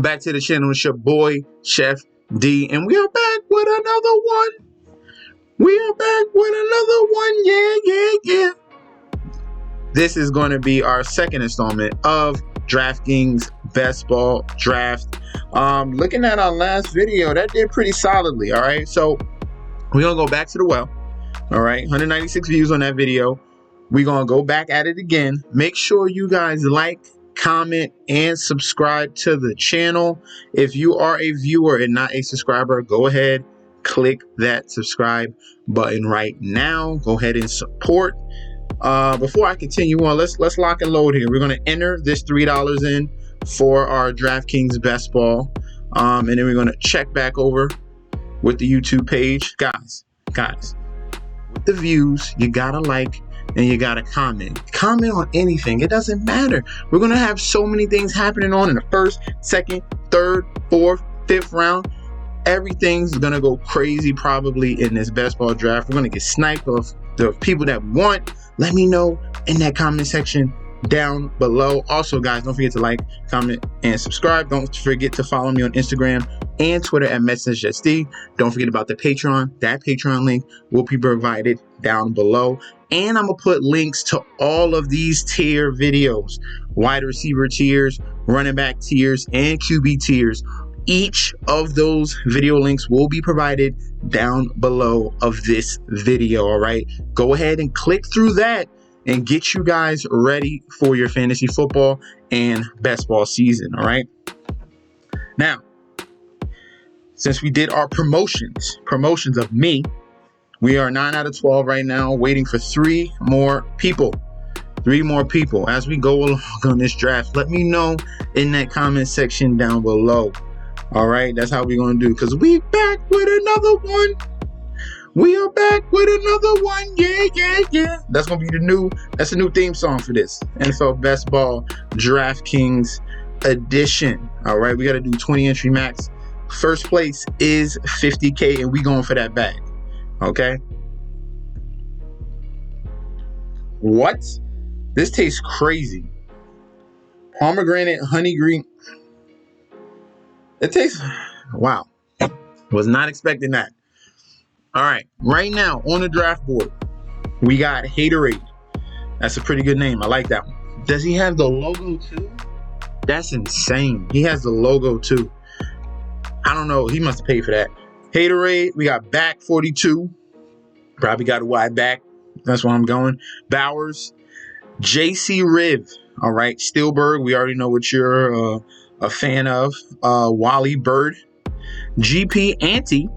Welcome back to the channel. It's your boy, Chef D, and we are back with another one. Yeah. This is going to be our second installment of DraftKings Best Ball Draft. Looking at our last video, that did pretty solidly, all right? So we're going to go back to the well, all right? 196 views on that video. We're going to go back at it again. Make sure you guys like, comment, and subscribe to the channel. If you are a viewer and not a subscriber, go ahead, click that subscribe button right now. Go ahead and support. Before I continue on, let's lock and load here. We're going to enter this $3 in for our DraftKings Best Ball, and then we're going to check back over with the YouTube page. Guys, with the views, you gotta like and you gotta comment on anything. It doesn't matter. We're gonna have so many things happening on in the first, second, third, fourth, fifth round. Everything's gonna go crazy probably in this best ball draft. We're gonna get sniped off the people that we want. Let me know in that comment section down below. Also, guys, don't forget to like, comment, and subscribe. Don't forget to follow me on Instagram and Twitter at MessageSD. Don't forget about the Patreon. That Patreon link will be provided down below. And I'm going to put links to all of these tier videos. Wide receiver tiers, running back tiers, and QB tiers. Each of those video links will be provided down below of this video, all right? Go ahead and click through that and get you guys ready for your fantasy football and best ball season, all right? Now, since we did our promotions of me, we are 9 out of 12 right now, waiting for 3 more people. 3 more people as we go along on this draft. Let me know in that comment section down below. All right, that's how we're going to do, because we back with another one. We are back with another one. Yeah. That's going to be that's a new theme song for this NFL Best Ball DraftKings edition. All right, we got to do 20 entry max. First place is $50K, and we going for that bag. Okay. What? This tastes crazy. Pomegranate, honey green. It tastes, wow. Was not expecting that. All right, right now on the draft board, we got Haterade. That's a pretty good name. I like that one. Does he have the logo too? That's insane. He has the logo too. I don't know. He must have paid for that. Haterade. We got Back 42. Probably got a wide back. That's where I'm going. Bowers. JC Riv. All right. Steelberg. We already know what you're a fan of. Wally Bird. GP Ante.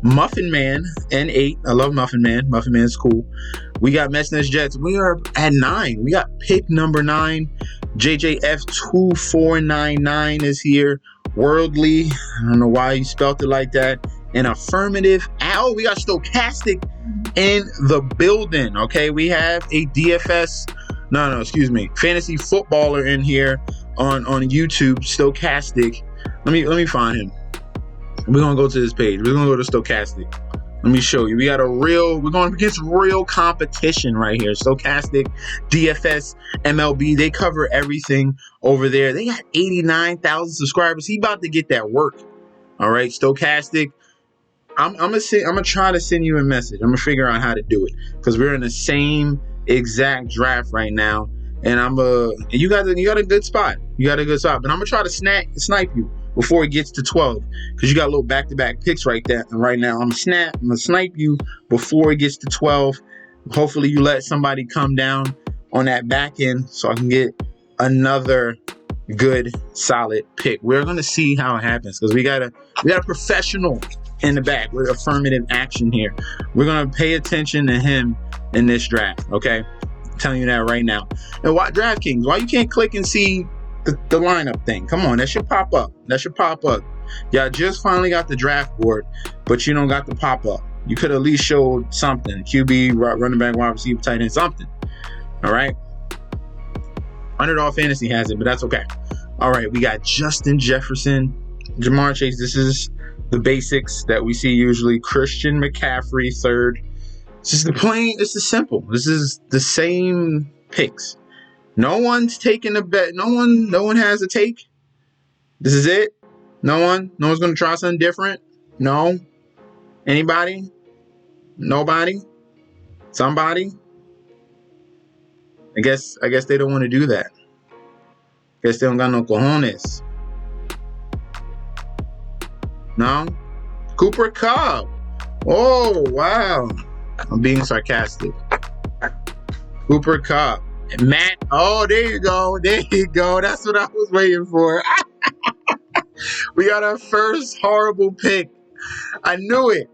Muffin Man. N8. I love Muffin Man. Muffin Man's cool. We got Messness Jets. We are at 9. We got pick number 9. JJF2499 is here. Worldly. I don't know why you spelled it like that. An affirmative. Oh, we got Stochastic in the building. Okay, we have a DFS. Excuse me. Fantasy footballer in here on YouTube. Stochastic. Let me find him. We're gonna go to this page. We're gonna go to Stochastic. Let me show you. We're going against real competition right here. Stochastic, DFS, MLB, they cover everything over there. They got 89,000 subscribers. He about to get that work. All right, Stochastic. I'm gonna try to send you a message. I'm gonna figure out how to do it because we're in the same exact draft right now, and you got a good spot. But I'm gonna try to snipe you before it gets to 12 because you got a little back-to-back picks right now. I'm gonna snipe you before it gets to 12. Hopefully you let somebody come down on that back end so I can get another good solid pick. We're gonna see how it happens because we got a professional in the back with affirmative action here. We're gonna pay attention to him in this draft. Okay, I'm telling you that right now. And why DraftKings? Why you can't click and see the lineup thing? Come on, that should pop up. Y'all just finally got the draft board, but you don't got the pop up. You could at least showed something. QB, running back, wide receiver, tight end, something. All right. Underdog Fantasy has it, but that's okay. All right, we got Justin Jefferson, Jamar Chase. This is the basics that we see usually. Christian McCaffrey, third. It's the simple. This is the same picks. No one's taking a bet. No one has a take. This is it? No one? No one's going to try something different? No? Anybody? Nobody? Somebody? I guess they don't want to do that. Guess they don't got no cojones. No? Cooper Kupp. Oh, wow. I'm being sarcastic. Cooper Kupp. Matt. Oh, there you go. There you go. That's what I was waiting for. We got our first horrible pick. I knew it.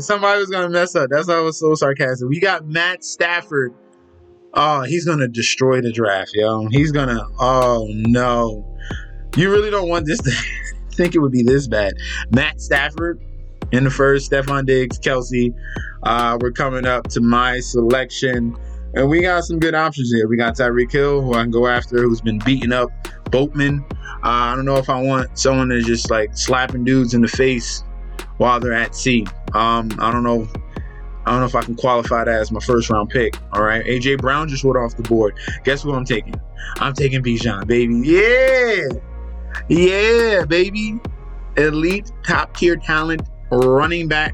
Somebody was going to mess up. That's why I was so sarcastic. We got Matt Stafford. Oh, he's going to destroy the draft, yo. He's going to... Oh, no. You really don't want this to think it would be this bad. Matt Stafford in the first. Stephon Diggs, Kelsey. We're coming up to my selection. And we got some good options here. We got Tyreek Hill, who I can go after, who's been beating up Boatman. I don't know if I want someone that's just like slapping dudes in the face while they're at sea. I don't know if I can qualify that as my first round pick. All right. AJ Brown just went off the board. Guess what I'm taking? I'm taking Bijan, baby. Yeah, baby. Elite top tier talent running back.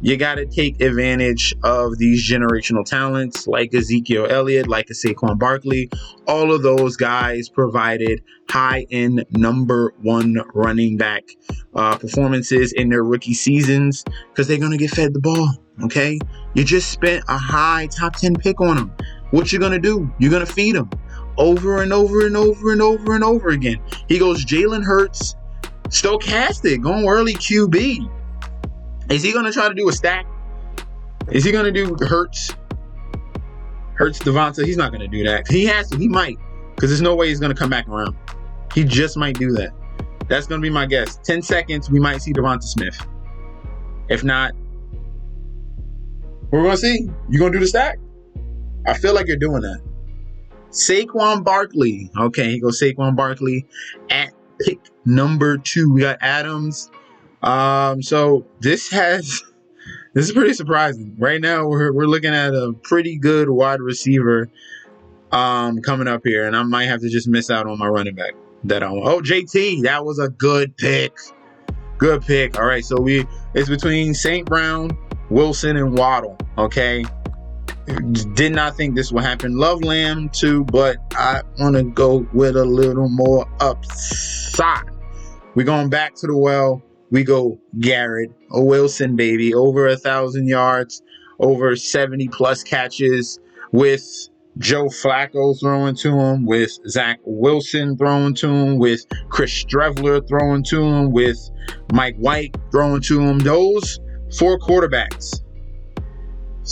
You got to take advantage of these generational talents like Ezekiel Elliott, like a Saquon Barkley. All of those guys provided high-end number one running back performances in their rookie seasons because they're going to get fed the ball, okay? You just spent a high top 10 pick on them. What you going to do? You're going to feed them over and over and over and over and over again. He goes Jalen Hurts, stochastic, going early QB. Is he going to try to do a stack? Is he going to do Hurts Devonta? He's not going to do that. He has to. He might. Because there's no way he's going to come back around. He just might do that. That's going to be my guess. 10 seconds, we might see Devonta Smith. If not, we're going to see. You going to do the stack? I feel like you're doing that. Saquon Barkley. Okay, he goes Saquon Barkley at pick number 2. We got Adams. So this is pretty surprising. Right now we're looking at a pretty good wide receiver coming up here, and I might have to just miss out on my running back that I want. Oh, JT, that was a good pick. Good pick. All right, so it's between St. Brown, Wilson, and Waddle. Okay. Did not think this would happen. Love Lamb too, but I want to go with a little more upside. We're going back to the well. We go Garrett Wilson, baby. Over 1,000 yards, over 70 plus catches with Joe Flacco throwing to him, with Zach Wilson throwing to him, with Chris Streveler throwing to him, with Mike White throwing to him. Those 4 quarterbacks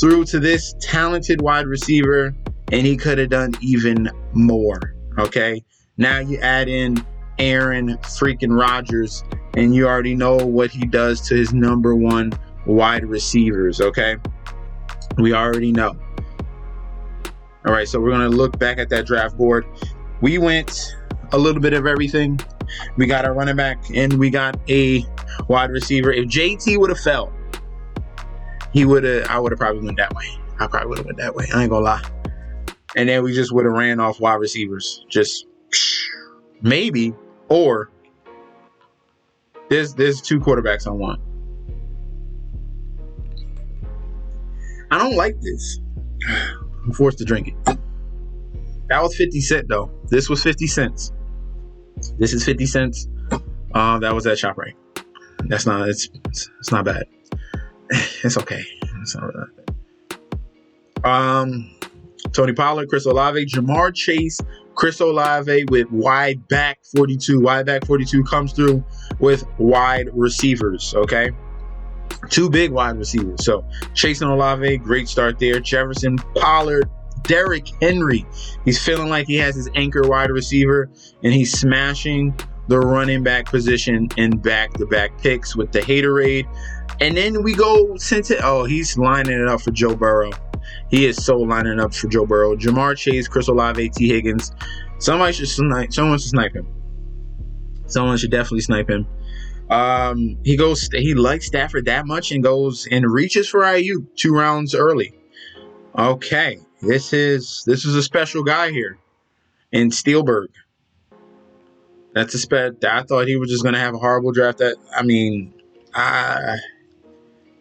threw to this talented wide receiver, and he could have done even more. Okay. Now you add in Aaron freaking Rodgers, and you already know what he does to his number one wide receivers, okay? We already know. All right, so we're going to look back at that draft board. We went a little bit of everything. We got a running back, and we got a wide receiver. If JT would have fell, I would have probably went that way. I probably would have went that way. I ain't going to lie. And then we just would have ran off wide receivers. Just maybe, or there's 2 quarterbacks I want. I don't like this. I'm forced to drink it. That was 50 cents though. This was 50 cents. This is 50 cents. That was at ShopRite. That's not. It's not bad. It's okay. It's not really bad. Tony Pollard, Chris Olave, Jamar Chase, Chris Olave with wide back 42. Wide back 42 comes through with wide receivers, okay? 2 big wide receivers. So Chase and Olave, great start there. Jefferson, Pollard, Derrick Henry. He's feeling like he has his anchor wide receiver, and he's smashing the running back position in back-to-back picks with the haterade. And then we go he's lining it up for Joe Burrow. He is so lining up for Joe Burrow. Jamar Chase, Chris Olave, T. Higgins. Someone should snipe him. Someone should definitely snipe him. He likes Stafford that much and goes and reaches for IU 2 rounds early. Okay. This is a special guy here in Spielberg. That's a sped. I thought he was just gonna have a horrible draft.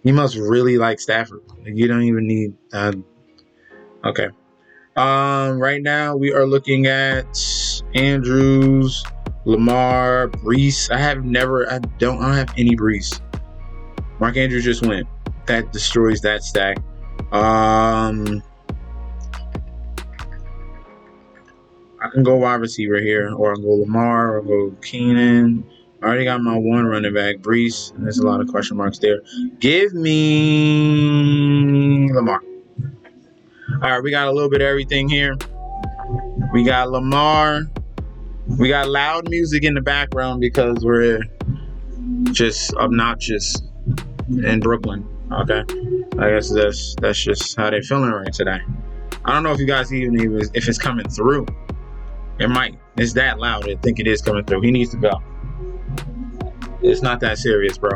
He must really like Stafford. Like, you don't even need. Okay. Right now we are looking at Andrews, Lamar, Brees. I don't have any Brees. Mark Andrews just went. That destroys that stack. I can go wide receiver here, or I can go Lamar, or go Keenan. I already got my one running back, Brees. There's a lot of question marks there. Give me Lamar. All right, we got a little bit of everything here. We got Lamar. We got loud music in the background because we're just obnoxious in Brooklyn. Okay, I guess that's just how they're feeling right today. I don't know if you guys even if it's coming through. It might. It's that loud. I think it is coming through. He needs to go. It's not that serious, bro.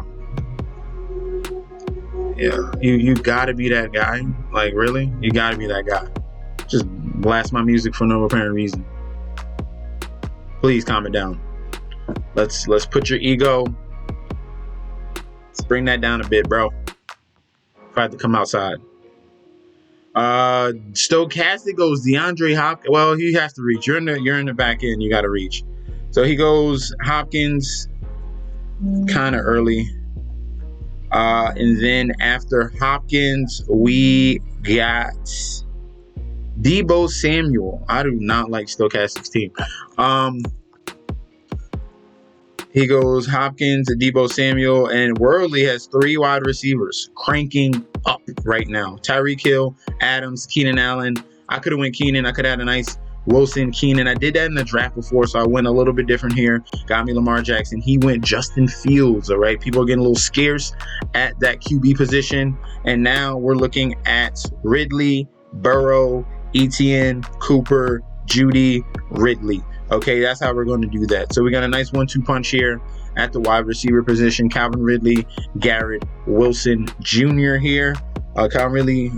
Yeah, you gotta be that guy. Like, really? You gotta be that guy. Just blast my music for no apparent reason. Please calm it down. Let's put your ego. Let's bring that down a bit, bro. If I have to come outside. Stochastic goes DeAndre Hopkins. Well, he has to reach. You're in the back end. You got to reach. So he goes Hopkins kind of early. And then after Hopkins, we got Deebo Samuel. I do not like Stochastic's team. He goes Hopkins, Deebo Samuel, and Worldly has 3 wide receivers cranking up right now. Tyreek Hill, Adams, Keenan Allen. I could have went Keenan. I could have had a nice Wilson, Keenan. I did that in the draft before, so I went a little bit different here. Got me Lamar Jackson. He went Justin Fields, all right? People are getting a little scarce at that QB position. And now we're looking at Ridley, Burrow, Etienne, Cooper, Judy, Ridley. Okay, that's how we're going to do that. So we got a nice 1-2 punch here at the wide receiver position. Calvin Ridley, Garrett Wilson Jr. here. Calvin Ridley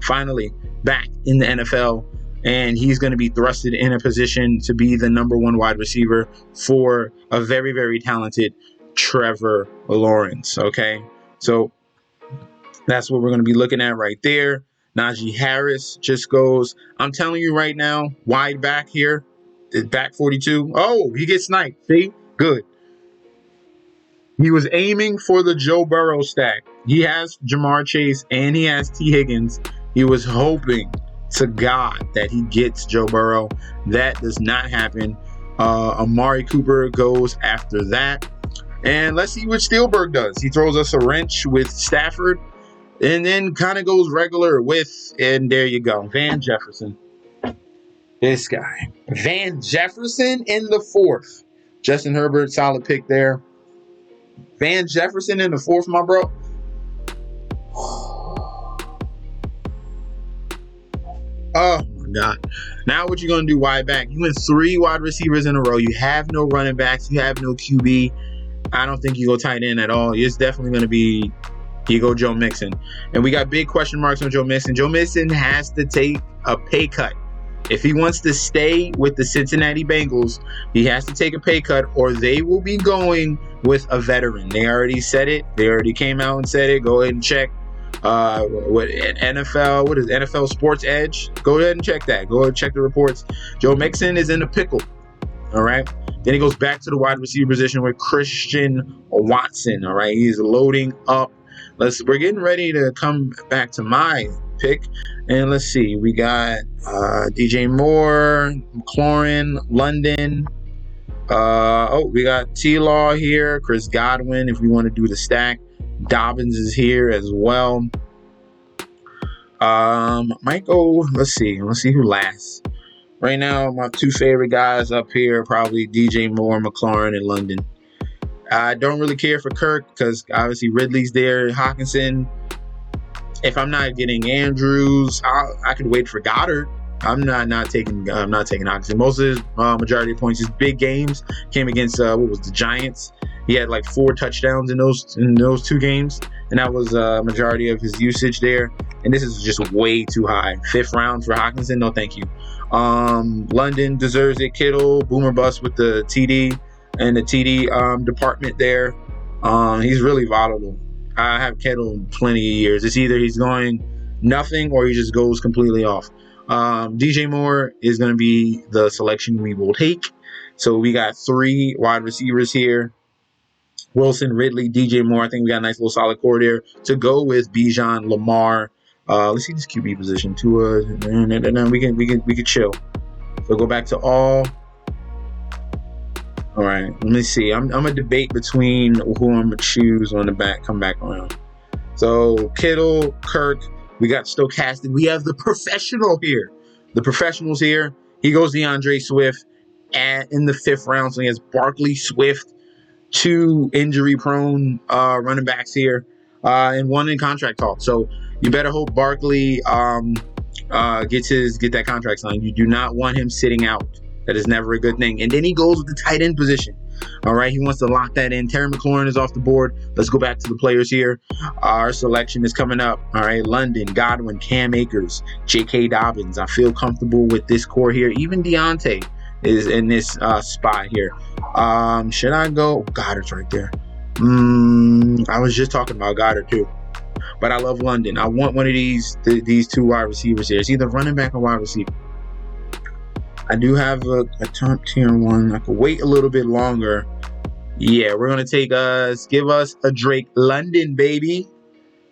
finally back in the NFL, and he's going to be thrusted in a position to be the number 1 wide receiver for a very, very talented Trevor Lawrence. Okay, so that's what we're going to be looking at right there. Najee Harris just goes, I'm telling you right now, wide back here. Back 42. Oh, he gets sniped. See? Good. He was aiming for the Joe Burrow stack. He has Jamar Chase and he has T. Higgins. He was hoping to God that he gets Joe Burrow. That does not happen. Amari Cooper goes after that. And let's see what Spielberg does. He throws us a wrench with Stafford and then kind of goes regular with, and there you go, Van Jefferson. This guy. Van Jefferson in the 4th. Justin Herbert, solid pick there. Van Jefferson in the 4th, my bro. Oh, my God. Now what you going to do wide back? You went 3 wide receivers in a row. You have no running backs. You have no QB. I don't think you go tight end at all. It's definitely going to be, you go Joe Mixon. And we got big question marks on Joe Mixon. Joe Mixon has to take a pay cut. If he wants to stay with the Cincinnati Bengals, he has to take a pay cut or they will be going with a veteran. They already said it. They already came out and said it. Go ahead and check what is NFL Sports Edge. Go ahead and check that. Go ahead and check the reports. Joe Mixon is in a pickle. All right. Then he goes back to the wide receiver position with Christian Watson. All right. He's loading up. We're getting ready to come back to my pick. And let's see. We got DJ Moore, McLaurin, London. We got T-Law here, Chris Godwin, if we want to do the stack. Dobbins is here as well. Might go, let's see who lasts. Right now, my 2 favorite guys up here are probably DJ Moore, McLaurin, and London. I don't really care for Kirk because obviously Ridley's there. Hawkinson. If I'm not getting Andrews, I could wait for Goddard. I'm not taking Hawkinson. Most of his majority of points, his big games came against the Giants. He had like 4 touchdowns in those 2 games, and that was majority of his usage there. And this is just way too high. 5th round for Hawkinson, no thank you. London deserves it. Kittle, boomer bust with the TD and the TD department there. He's really volatile. I have Kittle plenty of years. It's either he's going nothing or he just goes completely off. DJ Moore is going to be the selection we will take. So we got 3 wide receivers here. Wilson, Ridley, DJ Moore. I think we got a nice little solid core there to go with Bijan, Lamar. Let's see this QB position. We can chill. So go back to all. All right, let me see. I'm gonna debate between who I'm gonna choose on the back. Come back around. So Kittle, Kirk. We got Stochastic. We have the professional here. The professionals here. He goes DeAndre Swift in the 5th round. So he has Barkley, Swift, 2 injury-prone running backs here, and 1 in contract talk. So you better hope Barkley get that contract signed. You do not want him sitting out. That is never a good thing. And then he goes with the tight end position. All right, he wants to lock that in. Terry McLaurin is off the board. Let's go back to the players here. Our selection is coming up. All right, London, Godwin, Cam Akers, J.K. Dobbins. I feel comfortable with this core here. Even Deontay is in this spot here. Should I go? Goddard's right there. I was just talking about Goddard too. But I love London. I want one of these 2 wide receivers here. It's either running back or wide receiver. I do have a top tier one. I could wait a little bit longer. Yeah, we're going to give us a Drake London, baby.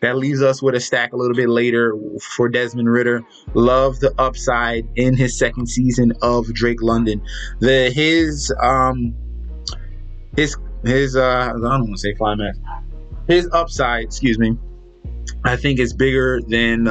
That leaves us with a stack a little bit later for Desmond Ridder. Love the upside in his 2nd season of Drake London. His I don't want to say climax. His upside, excuse me, I think is bigger than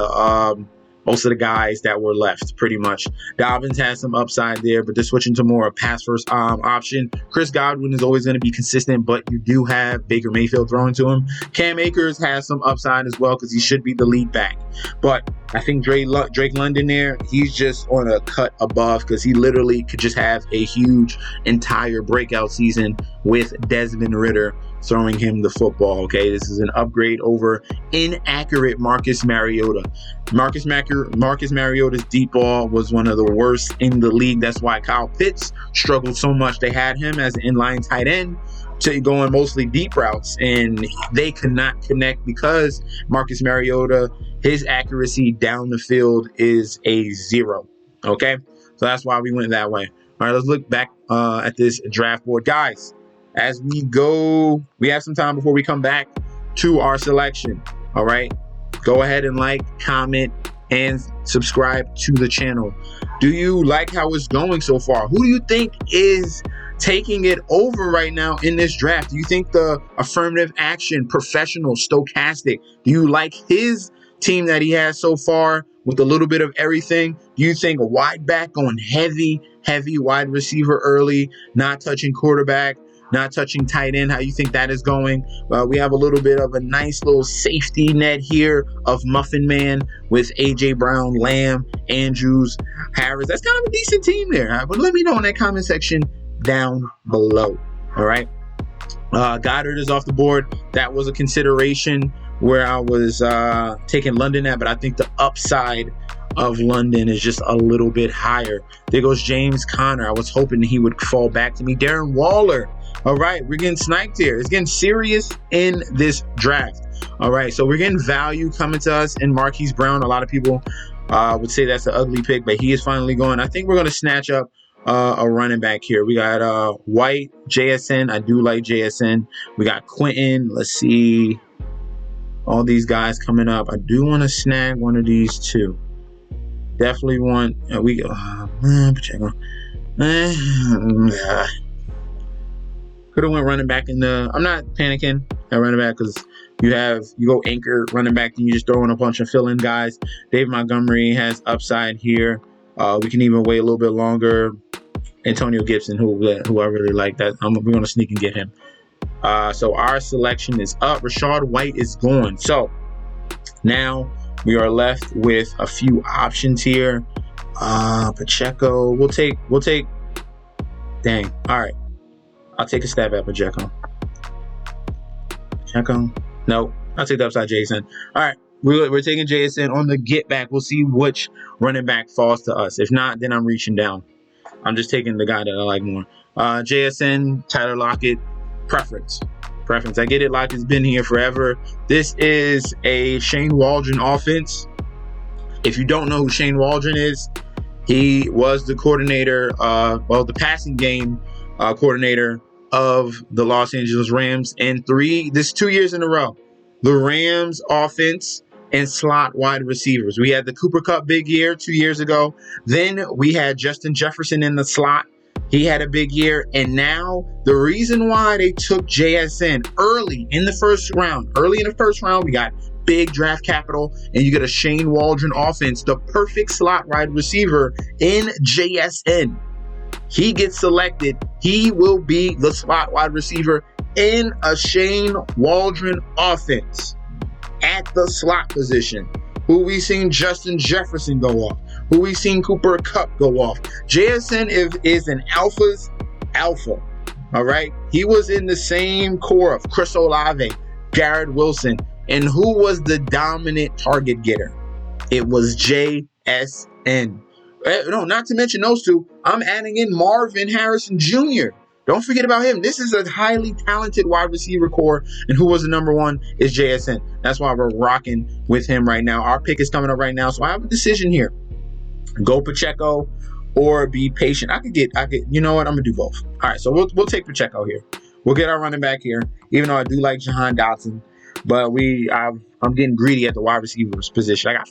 most of the guys that were left, pretty much. Dobbins has some upside there, but they're switching to more a pass-first option. Chris Godwin is always going to be consistent, but you do have Baker Mayfield throwing to him. Cam Akers has some upside as well because he should be the lead back. But I think Drake London there, he's just on a cut above because he literally could just have a huge entire breakout season with Desmond Ridder throwing him the football. Okay, this is an upgrade over inaccurate Marcus Mariota. Marcus Mariota's deep ball was one of the worst in the league. That's why Kyle Pitts struggled so much. They had him as an inline tight end to going mostly deep routes, and they could not connect because Marcus Mariota, his accuracy down the field is a 0. Okay, so that's why we went that way. All right, let's look back at this draft board, guys. As we go, we have some time before we come back to our selection. All right, go ahead and like, comment, and subscribe to the channel. Do you like how it's going so far? Who do you think is taking it over right now in this draft? Do you think the affirmative action, professional, Stochastic, do you like his team that he has so far with a little bit of everything? Do you think a wide back going heavy wide receiver early, not touching quarterback, not touching tight end? How you think that is going? We have a little bit of a nice little safety net here of Muffin Man with A.J. Brown, Lamb, Andrews, Harris. That's kind of a decent team there. But let me know in that comment section down below. All right. Goddard is off the board. That was a consideration where I was taking London at, but I think the upside of London is just a little bit higher. There goes James Conner. I was hoping he would fall back to me. Darren Waller. All right, we're getting sniped here. It's getting serious in this draft. All right, so we're getting value coming to us in Marquise Brown. A lot of people would say that's an ugly pick, but he is finally going. I think we're going to snatch up a running back here. We got White, JSN. I do like JSN. We got Quentin. Let's see. All these guys coming up. I do want to snag one of these too. Definitely want. Could have went running back in the. I'm not panicking at running back because you go anchor running back and you just throw in a bunch of fill-in guys. Dave Montgomery has upside here. We can even wait a little bit longer. Antonio Gibson, who I really like, that we're gonna sneak and get him. So our selection is up. Rashad White is gone. So now we are left with a few options here. Pacheco. We'll take. Dang. All right. I'll take a stab at Pacheco. No, I'll take the upside Jason. All right. We're taking JSN on the get back. We'll see which running back falls to us. If not, then I'm reaching down. I'm just taking the guy that I like more. JSN, Tyler Lockett, preference. I get it. Lockett's been here forever. This is a Shane Waldron offense. If you don't know who Shane Waldron is, he was the coordinator, the passing game coordinator of the Los Angeles Rams. And this is 2 years in a row. The Rams offense and slot wide receivers. We had the Cooper Kupp big year 2 years ago. Then we had Justin Jefferson in the slot. He had a big year. And now the reason why they took JSN early in the first round, we got big draft capital, and you get a Shane Waldron offense, the perfect slot wide receiver in JSN. He gets selected. He will be the slot wide receiver in a Shane Waldron offense at the slot position. Who we seen Justin Jefferson go off. Who we seen Cooper Kupp go off. JSN is an alpha's alpha. All right. He was in the same core of Chris Olave, Garrett Wilson. And who was the dominant target getter? It was JSN. No, not to mention those two. I'm adding in Marvin Harrison Jr. Don't forget about him. This is a highly talented wide receiver core. And who was the number one is JSN. That's why we're rocking with him right now. Our pick is coming up right now. So I have a decision here. Go Pacheco or be patient. You know what? I'm going to do both. All right. So we'll take Pacheco here. We'll get our running back here. Even though I do like Jahan Dotson. But I'm getting greedy at the wide receivers position. I got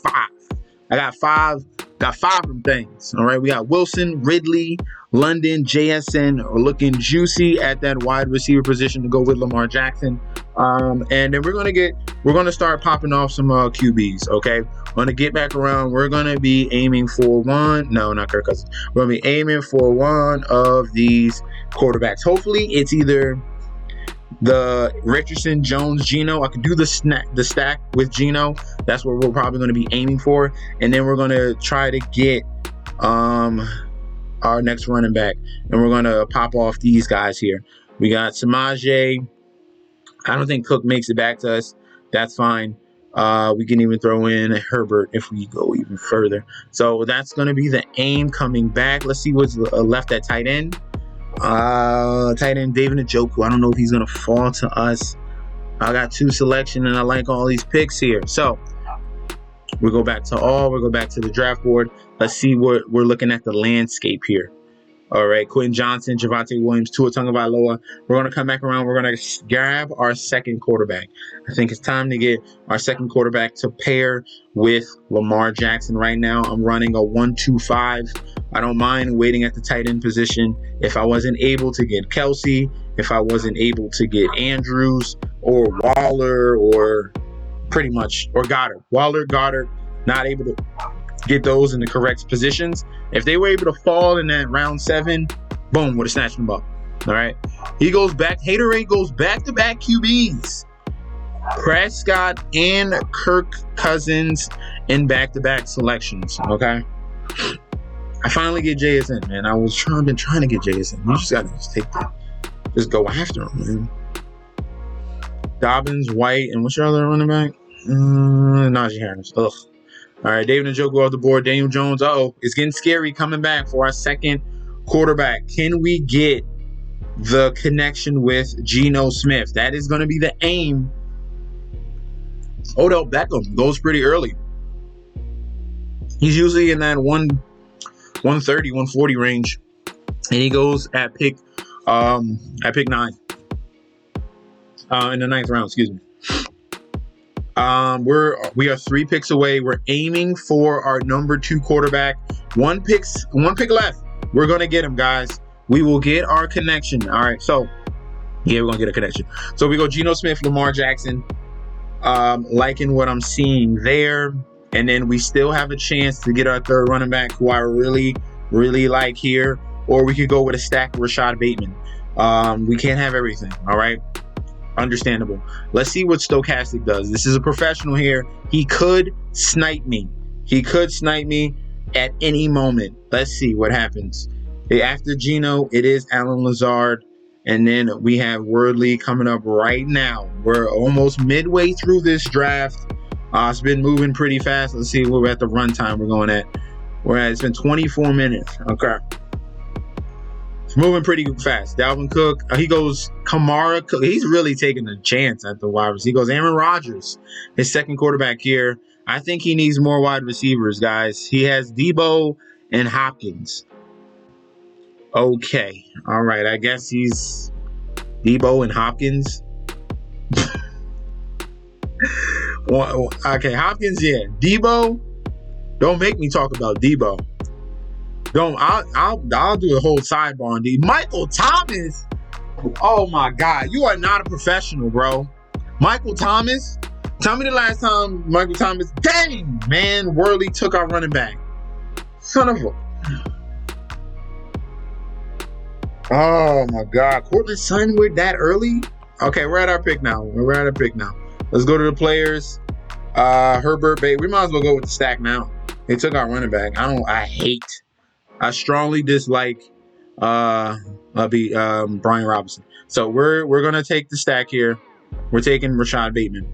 five of them things. All right. We got Wilson, Ridley, London, JSN are looking juicy at that wide receiver position to go with Lamar Jackson. And then we're gonna start popping off some QBs. Okay. On the get back around, we're gonna be aiming for not Kirk Cousins. We're gonna be aiming for one of these quarterbacks. Hopefully it's either the Richardson, Jones, Geno. I could do the stack with Geno. That's what we're probably going to be aiming for. And then we're going to try to get our next running back. And we're going to pop off these guys here. We got Samaje. I don't think Cook makes it back to us. That's fine. We can even throw in Herbert if we go even further. So that's going to be the aim coming back. Let's see what's left at tight end. Tight end David Njoku. I don't know if he's gonna fall to us. I got 2 selection and I like all these picks here. So we go back to the draft board. Let's see what we're looking at the landscape here. All right, Quentin Johnson, Javonte Williams, Tua Tagovailoa. We're going to come back around. We're going to grab our second quarterback. I think it's time to get our second quarterback to pair with Lamar Jackson. Right now, I'm running a 1-2-5. I don't mind waiting at the tight end position. If I wasn't able to get Kelsey, if I wasn't able to get Andrews or Waller or Goddard. Waller, Goddard, not able to get those in the correct positions. If they were able to fall in that round 7, boom, would have snatched them up. All right. Haterade goes back-to-back QBs. Prescott and Kirk Cousins in back-to-back selections. Okay. I finally get JSN, man. Been trying to get JSN. You just gotta just go after him, man. Dobbins, White, and what's your other running back? Najee Harris. Ugh. All right, David Njoku off the board. Daniel Jones. It's getting scary coming back for our second quarterback. Can we get the connection with Geno Smith? That is going to be the aim. Odell Beckham goes pretty early. He's usually in that 130, 140 range, and he goes at pick 9 in the 9th round. Excuse me. We are 3 picks away. We're aiming for our number 2 quarterback. One pick left. We're gonna get him, guys. We will get our connection. All right. So yeah, we're gonna get a connection. So we go Geno Smith, Lamar Jackson. Liking what I'm seeing there, and then we still have a chance to get our third running back, who I really, really like here. Or we could go with a stack of Rashad Bateman. We can't have everything. All right. Understandable. Let's see what Stochastic does. This is a professional here. He could snipe me. At any moment. Let's see what happens. After Geno, it is Allen Lazard. And then we have Wordley coming up right now. We're almost midway through this draft. It's been moving pretty fast. Let's see where we're at the runtime we're going at. It's been 24 minutes. Okay. It's moving pretty fast. Dalvin Cook, he goes Kamara Cook. He's really taking a chance at the wide receiver. He goes Aaron Rodgers, his second quarterback here. I think he needs more wide receivers, guys. He has Debo and Hopkins. Okay. All right. I guess he's Debo and Hopkins. Okay, Hopkins, yeah. Debo, don't make me talk about Debo. I'll do a whole sidebar on D. Michael Thomas. Oh my God, you are not a professional, bro. Michael Thomas. Tell me the last time Michael Thomas. Dang, man, Worley took our running back. Son of a. Oh my God, Cortland Sutton, we're that early. Okay, we're at our pick now. Let's go to the players. Herbert Bay. We might as well go with the stack now. They took our running back. I strongly dislike Brian Robinson. So we're gonna take the stack here. We're taking Rashad Bateman,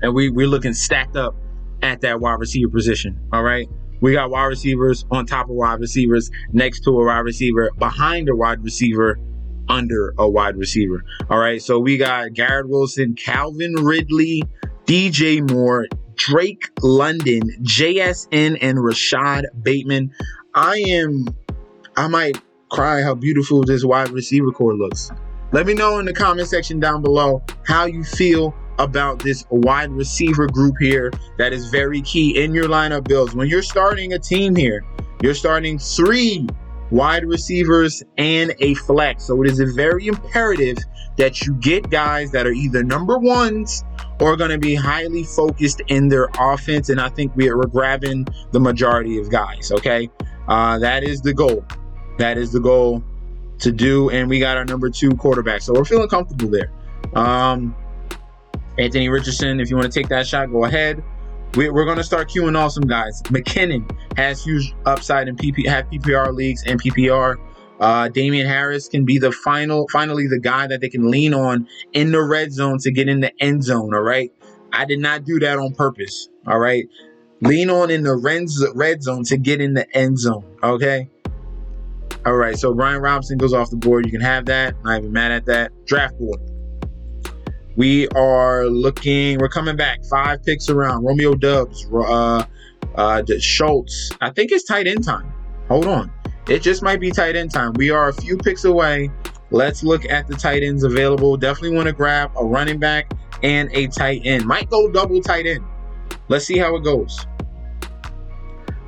and we're looking stacked up at that wide receiver position. All right, we got wide receivers on top of wide receivers, next to a wide receiver, behind a wide receiver, under a wide receiver. All right, so we got Garrett Wilson, Calvin Ridley, DJ Moore, Drake London, JSN, and Rashad Bateman. I might cry how beautiful this wide receiver core looks. Let me know in the comment section down below how you feel about this wide receiver group here that is very key in your lineup builds. When you're starting a team here, you're starting 3 wide receivers and a flex. So it is very imperative that you get guys that are either number ones or going to be highly focused in their offense. And I think we're grabbing the majority of guys. Okay. That is the goal. That is the goal to do. And we got our number 2 quarterback. So we're feeling comfortable there. Anthony Richardson, if you want to take that shot, go ahead. We're going to start queuing off some guys. McKinnon has huge upside in PPR leagues and PPR. Damian Harris can be finally the guy that they can lean on in the red zone to get in the end zone. All right. I did not do that on purpose. All right. Lean on in the red zone to get in the end zone. Okay. All right. So Brian Robinson goes off the board. You can have that. Not even mad at that. Draft board. We're coming back 5 picks around. Romeo Dubs, Schultz. I think it's tight end time. Hold on. It just might be tight end time. We are a few picks away. Let's look at the tight ends available. Definitely want to grab a running back and a tight end. Might go double tight end. Let's see how it goes.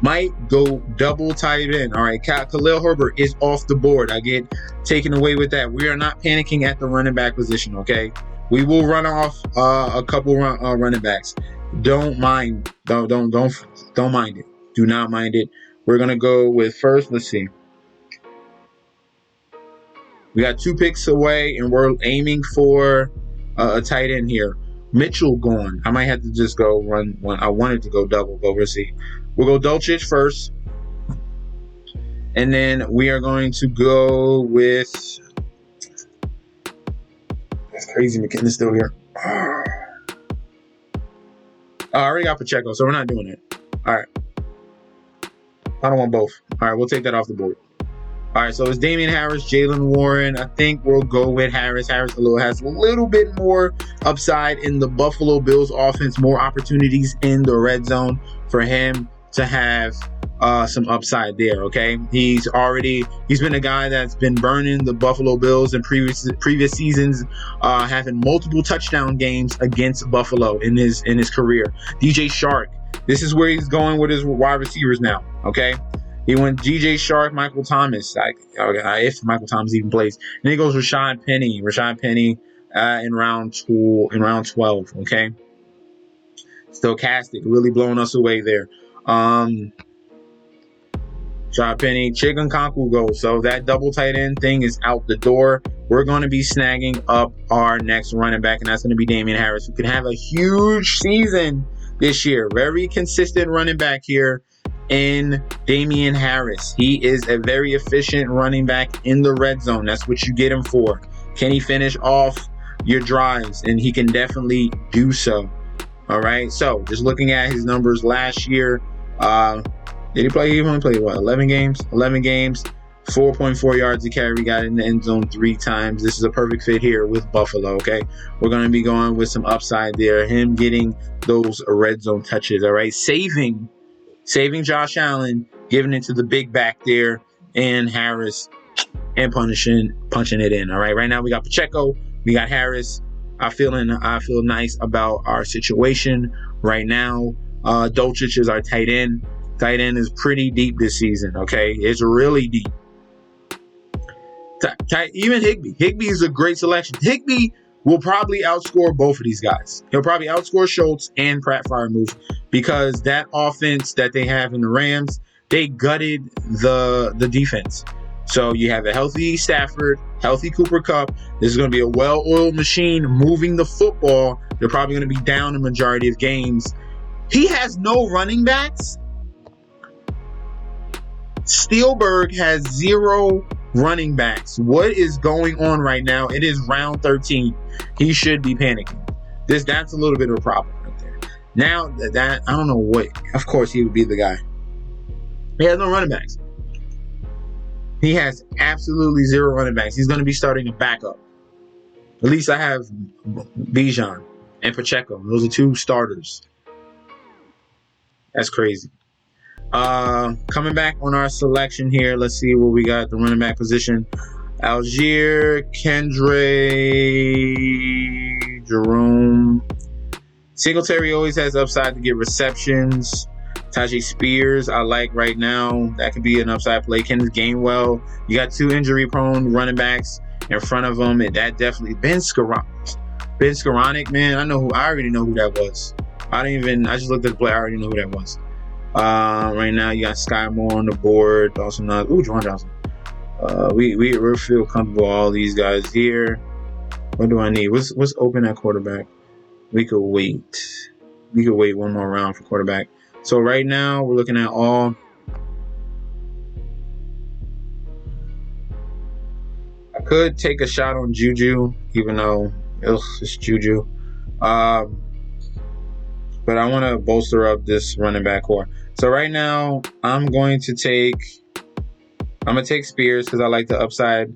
Might go double tight end. All right, Khalil Herbert is off the board. I get taken away with that. We are not panicking at the running back position, okay? We will run off a couple running backs. Don't mind. Don't mind it. Do not mind it. We're gonna go with first. Let's see. We got 2 picks away, and we're aiming for a tight end here. Mitchell gone. I might have to just go run one. I wanted to go double, but we'll see. We'll go Dolchich first, and then we are going to go with. That's crazy. McKinnon's still here. I already got Pacheco, so we're not doing it. All right. I don't want both. All right, we'll take that off the board. All right, so it's Damian Harris, Jalen Warren. I think we'll go with Harris. Harris has a little bit more upside in the Buffalo Bills offense, more opportunities in the red zone for him to have some upside there, okay? He's been a guy that's been burning the Buffalo Bills in previous seasons, having multiple touchdown games against Buffalo in his career. DJ Shark, this is where he's going with his wide receivers now, okay? He went DJ Shark, Michael Thomas, if Michael Thomas even plays. Then he goes Rashad Penny in round 12, okay? Stochastic, really blowing us away there. Rashad Penny, Chigunkanku goes. So that double tight end thing is out the door. We're going to be snagging up our next running back, and that's going to be Damian Harris, who can have a huge season this year. Very consistent running back here in Damian Harris. He is a very efficient running back in the red zone. That's what you get him for. Can he finish off your drives? And he can definitely do so. All right. So just looking at his numbers last year, did he play? He only played what? 11 games. 11 games. 4.4 yards a carry. Got in the end zone 3 times. This is a perfect fit here with Buffalo. Okay, we're going to be going with some upside there. Him getting those red zone touches. All right, saving Josh Allen, giving it to the big back there and Harris, and punching it in. All right, right now we got Pacheco, we got Harris. I feel nice about our situation right now. Dolchich is our tight end. Tight end is pretty deep this season. Okay, it's really deep. Even Higbee is a great selection. Higbee will probably outscore both of these guys. He'll probably outscore Schultz and Pratt Freiermuth, because that offense that they have in the Rams, they gutted the defense. So you have a healthy Stafford, healthy Cooper Kupp. This is going to be a well-oiled machine moving the football. They're probably going to be down the majority of games. He has no running backs. Spielberg has 0 running backs. What is going on right now? It is round 13. He should be panicking. That's a little bit of a problem right there. Now that I don't know what. Of course, he would be the guy. He has no running backs. He has absolutely 0 running backs. He's going to be starting a backup. At least I have Bijan and Pacheco. Those are 2 starters. That's crazy. Coming back on our selection here, let's see what we got at the running back position. Algier, Kendre, Jerome. Singletary always has upside to get receptions. Tajay Spears, I like right now. That could be an upside play. Kenneth Gainwell. You got 2 injury-prone running backs in front of them, and that definitely Ben Skowronek, man. I already know who that was. I just looked at the play. I already know who that was. Right now you got Sky Moore on the board. Also not Juwan Johnson. We feel comfortable all these guys here. What do I need? What's open at quarterback? We could wait. One more round for quarterback. So right now we're looking at all. I could take a shot on Juju, even though it's Juju. But I want to bolster up this running back core. So right now, I'm going to take Spears because I like the upside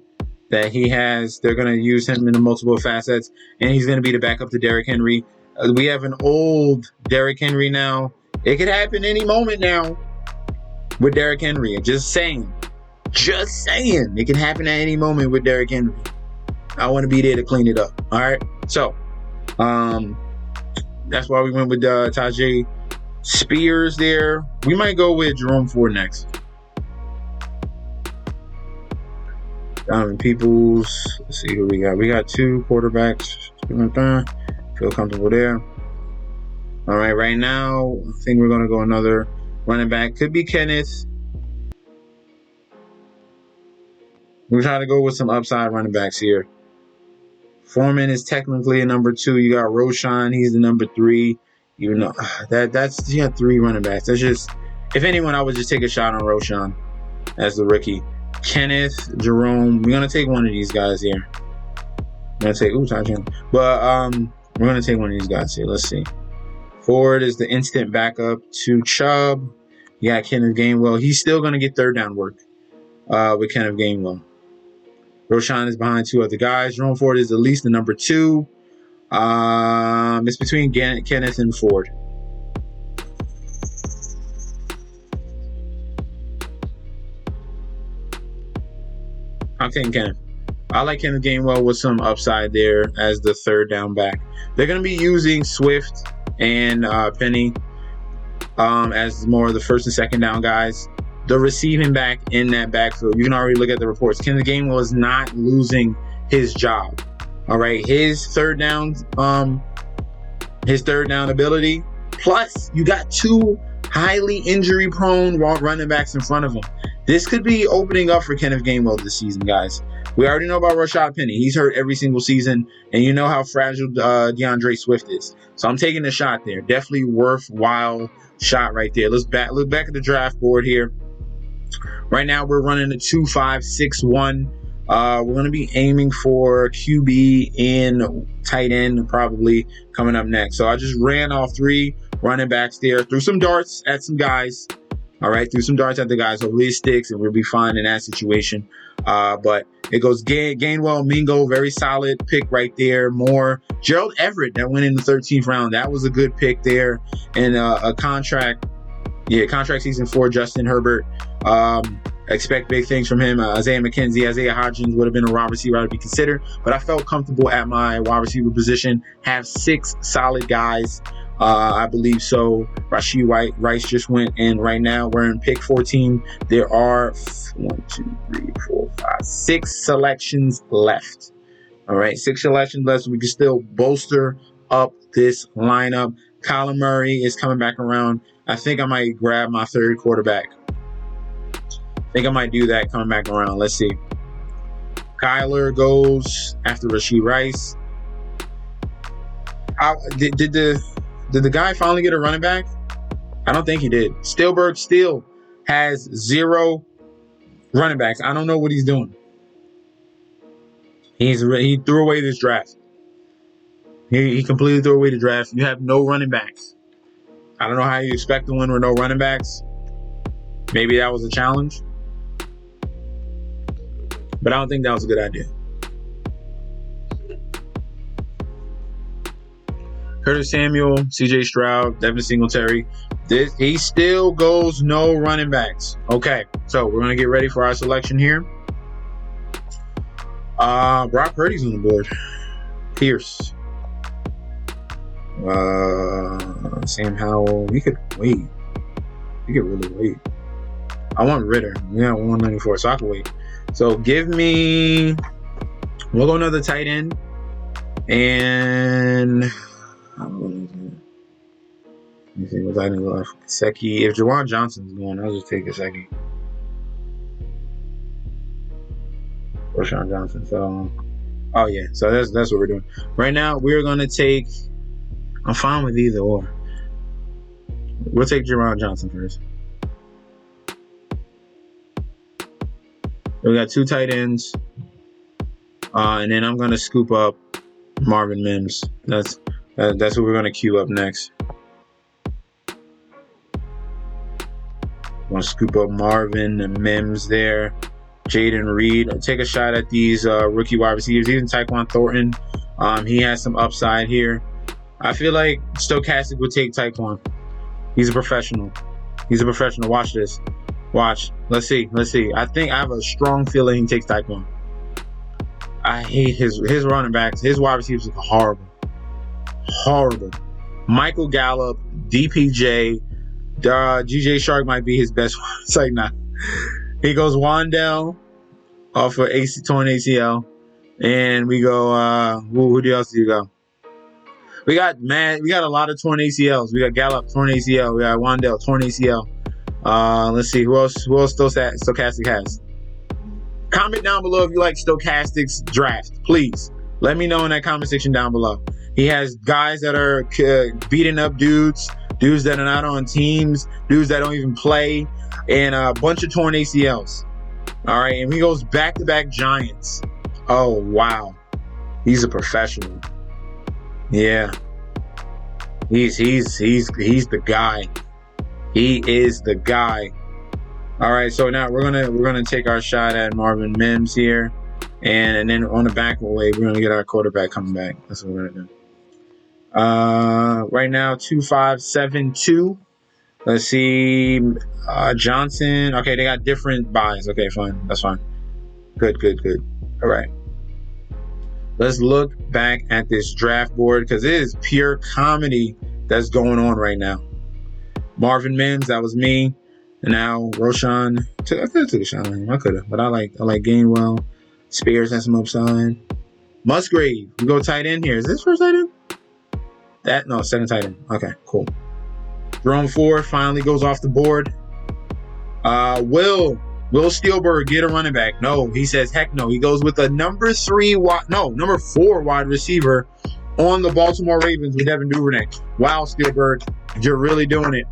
that he has. They're going to use him in the multiple facets, and he's going to be the backup to Derrick Henry. We have an old Derrick Henry now. It could happen any moment now with Derrick Henry. Just saying. It can happen at any moment with Derrick Henry. I want to be there to clean it up. All right. So, that's why we went with Tajay Spears there. We might go with Jerome Ford next. Donovan Peoples. Let's see who we got. We got 2 quarterbacks. Feel comfortable there. All right, right now, I think we're going to go another running back. Could be Kenneth. We're trying to go with some upside running backs here. Foreman is technically a number 2. You got Roshan. He's the number 3. Even though you have 3 running backs. That's just, if anyone, I would just take a shot on Roshan as the rookie. Kenneth, Jerome. We're gonna take one of these guys here. We're gonna take we're gonna take one of these guys here. Let's see. Ford is the instant backup to Chubb. You got Kenneth Gainwell. He's still gonna get third down work with Kenneth Gainwell. Roshan is behind 2 other guys. Jerome Ford is at least the number 2. It's between Kenneth and Ford. I'm taking Kenneth. I like Kenneth Gainwell with some upside there as the third down back. They're going to be using Swift and Penny as more of the first and second down guys. The receiving back in that backfield, you can already look at the reports. Kenneth Gainwell is not losing his job. All right, his third down ability. Plus, you got 2 highly injury-prone running backs in front of him. This could be opening up for Kenneth Gainwell this season, guys. We already know about Rashad Penny. He's hurt every single season, and you know how fragile DeAndre Swift is. So I'm taking a shot there. Definitely worthwhile shot right there. Let's look back at the draft board here. Right now, we're running a 2-5-6-1 We're going to be aiming for QB and tight end probably coming up next. So I just ran off 3 running backs there, threw some darts at some guys. All right, threw some darts at the guys. Hopefully it sticks, and we'll be fine in that situation. But it goes Gainwell, Mingo, very solid pick right there. More Gerald Everett that went in the 13th round. That was a good pick there. And a contract season for Justin Herbert. Expect big things from him. Isaiah McKenzie, Isaiah Hodgins would have been a wide receiver to be considered, but I felt comfortable at my wide receiver position. Have 6 solid guys. I believe so. Rashee Rice just went in right now. We're in pick 14. There are 6 selections left. All right, 6 selections left. So we can still bolster up this lineup. Kyler Murray is coming back around. I think I might grab my 3rd quarterback. I think I might do that coming back around. Let's see. Kyler goes after Rashee Rice. Did the guy finally get a running back? I don't think he did. Stillberg still has 0 running backs. I don't know what he's doing. He threw away this draft. He completely threw away the draft. You have no running backs. I don't know how you expect to win with no running backs. Maybe that was a challenge. But I don't think that was a good idea. Curtis Samuel, CJ Stroud, Devin Singletary. He still goes no running backs. Okay, so we're going to get ready for our selection here. Brock Purdy's on the board. Pierce. Sam Howell. We could wait. We could really wait. I want Ritter. We got 194, so I can wait. So give me. We'll go another tight end. And. Let me see what tight end left. Gesicki. If Jawan Johnson's going, I'll just take Gesicki. Roshan Johnson. So. Oh, yeah. So that's what we're doing. Right now, we're going to take. I'm fine with either or. We'll take Jawan Johnson first. We got 2 tight ends. And then I'm going to scoop up Marvin Mims. That's what we're going to queue up next. I'm going to scoop up Marvin and Mims there. Jaden Reed. I'll take a shot at these rookie wide receivers. Even Tyquan Thornton. He has some upside here. I feel like Stochastic would take Tyquan. He's a professional. Watch this. Watch. Let's see. I think I have a strong feeling he takes Tyquan. I hate his running backs. His wide receivers are horrible. Michael Gallup, DPJ, GJ Shark might be his best one. It's like, nah. He goes Wandell off of torn ACL. And we go, who else do you go? We got a lot of torn ACLs. We got Gallup, torn ACL. We got Wandell, torn ACL. Let's see, who else Stochastic has? Comment down below if you like Stochastic's draft. Please, let me know in that comment section down below. He has guys that are beating up dudes that are not on teams, dudes that don't even play, and a bunch of torn ACLs. All right, and he goes back-to-back Giants. Oh, wow. He's a professional. Yeah. He's the guy. He is the guy. All right, so now we're gonna take our shot at Marvin Mims here, and then on the back way we're gonna get our quarterback coming back. That's what we're gonna do. Right now 2-5-7-2. Let's see, Johnson. Okay, they got different buys. Okay, fine, that's fine. Good. All right. Let's look back at this draft board because it is pure comedy that's going on right now. Marvin Mims, that was me. And now Roshan. I could have took a shot on him. I could have, but I like Gainwell. Spears has some upside. Musgrave. We go tight end here. Is this first tight end? No, second tight end. Okay, cool. Jerome Ford finally goes off the board. Will Steelberg get a running back? No, he says heck no. He goes with a number 4 wide receiver on the Baltimore Ravens with Devin Duvernay. Wow, Steelberg, you're really doing it.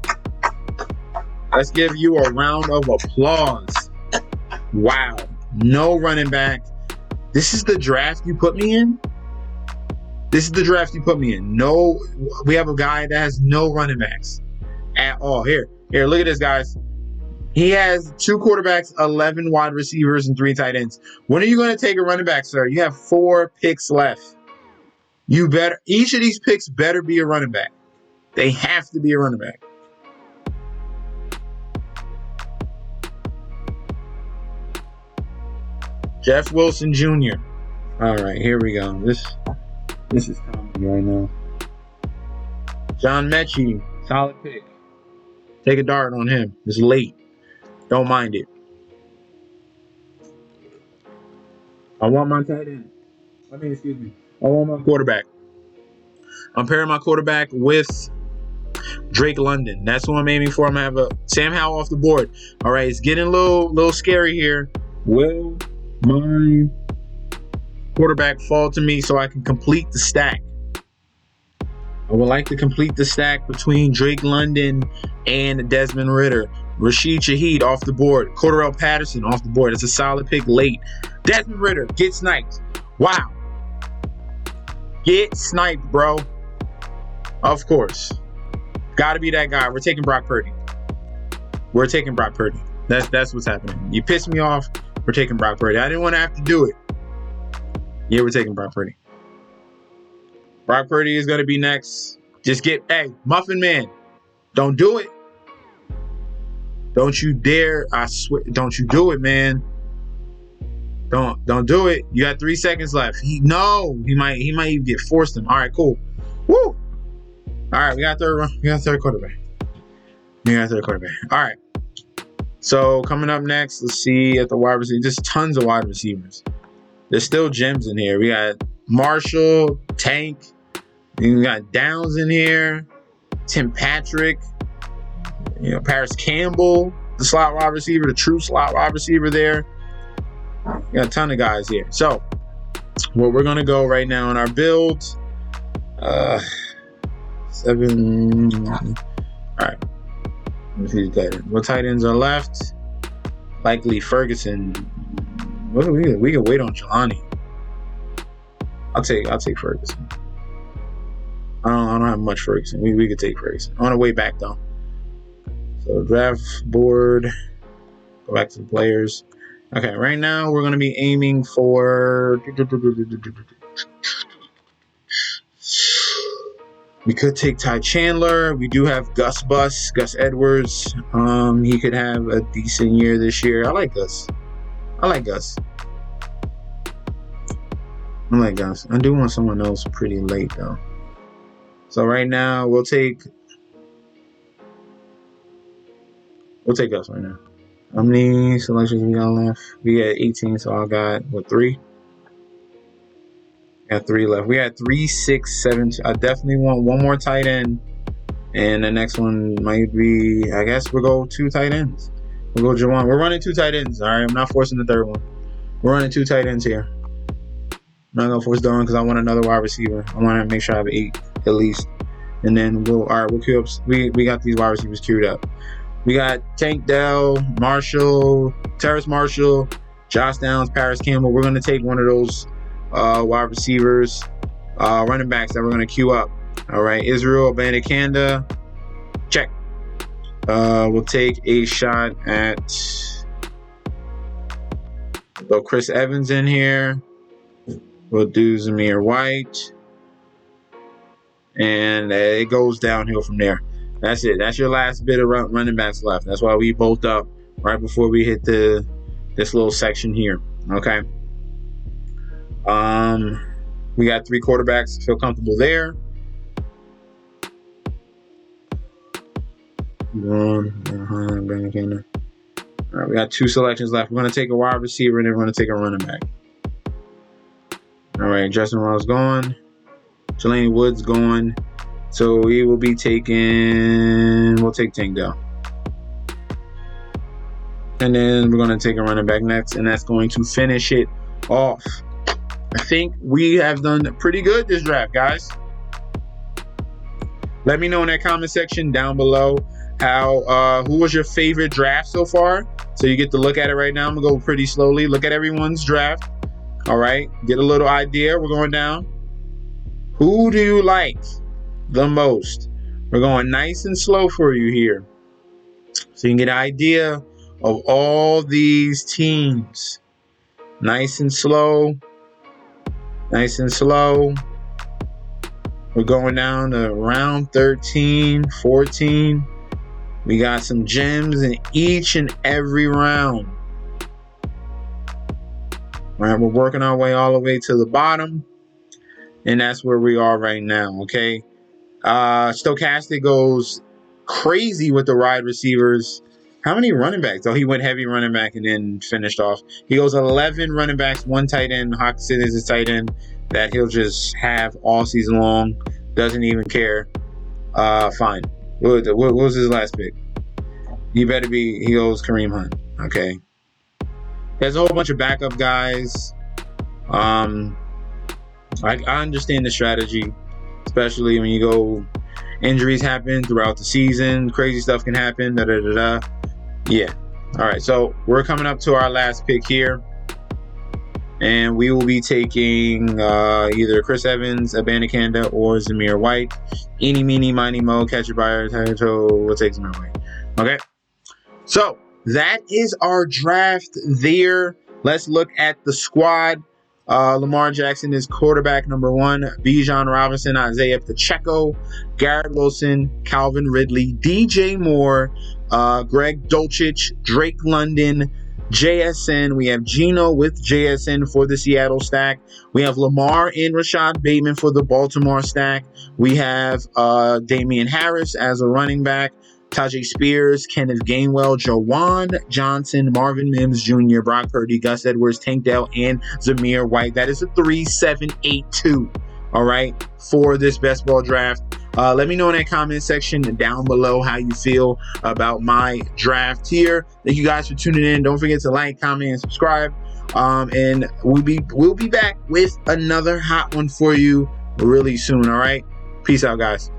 Let's give you a round of applause. Wow, no running back. This is the draft you put me in? This is the draft you put me in. No, we have a guy that has no running backs at all. Here, look at this, guys. He has 2 quarterbacks, 11 wide receivers, and 3 tight ends. When are you going to take a running back, sir? You have 4 picks left. You better, each of these picks better be a running back. They have to be a running back. Jeff Wilson Jr. All right, here we go. This is comedy right now. John Mechie, solid pick. Take a dart on him. It's late. Don't mind it. I want my tight end. Excuse me. I want my quarterback. I'm pairing my quarterback with Drake London. That's who I'm aiming for. I'm going to have a Sam Howell off the board. All right, it's getting a little scary here. Will my quarterback fall to me so I can complete the stack? I would like to complete the stack between Drake London and Desmond Ridder. Rashid Shaheed off the board. Cordarrelle Patterson off the board. It's a solid pick late. Desmond Ridder get sniped. Wow. Get sniped, bro. Of course. Got to be that guy. We're taking Brock Purdy. We're taking Brock Purdy. That's what's happening. You pissed me off. We're taking Brock Purdy. I didn't want to have to do it. Yeah, we're taking Brock Purdy. Brock Purdy is going to be next. Just get, hey, Muffin Man, don't do it. Don't you dare, I swear, don't you do it, man. Don't do it. You got 3 seconds left. He might even get forced him. All right, cool. Woo! All right, we got third quarterback. All right. So coming up next, let's see at the wide receiver. There's tons of wide receivers. There's still gems in here. We got Marshall, Tank. We got Downs in here. Tim Patrick. Paris Campbell, the slot wide receiver, the true slot wide receiver there. We got a ton of guys here. So what we're gonna go right now in our build. 7. All right. Let's see the tight end. What tight ends are left? Likely Ferguson. What do we can wait on Jelani. I'll take Ferguson. I don't have much Ferguson. We could take Ferguson. I want to wait back though. So draft board. Go back to the players. Okay, right now we're going to be aiming for. We could take Ty Chandler. We do have Gus Edwards. He could have a decent year this year. I like Gus. I do want someone else pretty late though. So right now we'll take Gus right now. How many selections we got left? We got 18, so I got 3? Got 3 left. We got 3, 6, 7. I definitely want one more tight end, and the next one might be. I guess we'll go 2 tight ends. We'll go Jawan. We're running 2 tight ends. All right, I'm not forcing the third one. We're running 2 tight ends here. I'm not gonna force Darwin because I want another wide receiver. I want to make sure I have 8 at least, and then we'll queue up. We got these wide receivers queued up. We got Tank Dell, Marshall, Terrace Marshall, Josh Downs, Paris Campbell. We're going to take one of those wide receivers, running backs that we're going to queue up. All right, Israel Abanikanda, check. We'll take a shot at Chris Evans in here. We'll do Zamir White. And it goes downhill from there. That's it. That's your last bit of running backs left. That's why we bolt up right before we hit this little section here. Okay. We got 3 quarterbacks. Feel comfortable there. All right, we got 2 selections left. We're going to take a wide receiver and then we're going to take a running back. All right, Justin Ross gone. Jelani Woods gone. So we will be we'll take Tank Dell. And then we're going to take a running back next, and that's going to finish it off. I think we have done pretty good this draft, guys. Let me know in that comment section down below who was your favorite draft so far. So you get to look at it right now. I'm going to go pretty slowly. Look at everyone's draft. All right, get a little idea. We're going down. Who do you like the most? We're going nice and slow for you here, so you can get an idea of all these teams. Nice and slow. Nice and slow. We're going down to round 13, 14. We got some gems in each and every round. All right, we're working our way all the way to the bottom. And that's where we are right now, okay? Stochastic goes crazy with the wide receivers. How many running backs? Oh, he went heavy running back and then finished off. He goes 11 running backs, 1 tight end. Hawkinson is his tight end that he'll just have all season long. Doesn't even care. Fine. What was his last pick? He better be. He goes Kareem Hunt. Okay. There's a whole bunch of backup guys. I understand the strategy, especially when you go. Injuries happen throughout the season. Crazy stuff can happen. Yeah. All right. So we're coming up to our last pick here. And we will be taking either Chris Evans, Abanikanda, or Zamir White. Eeny, meeny, miny, mo, catch your buyer. We'll take Zamir White. Okay. So that is our draft there. Let's look at the squad. Lamar Jackson is quarterback number 1. Bijan Robinson, Isaiah Pacheco, Garrett Wilson, Calvin Ridley, DJ Moore, Greg Dulcich, Drake London, JSN. We have Geno with JSN for the Seattle stack. We have Lamar and Rashad Bateman for the Baltimore stack. We have Damian Harris as a running back. Tajay Spears, Kenneth Gainwell, Jawan Johnson, Marvin Mims Jr., Brock Purdy, Gus Edwards, Tank Dell, and Zamir White. That is a 3-7-8-2, all right, for this best ball draft. Let me know in that comment section down below how you feel about my draft here. Thank you guys for tuning in. Don't forget to like, comment, and subscribe. And we'll be back with another hot one for you really soon, all right? Peace out, guys.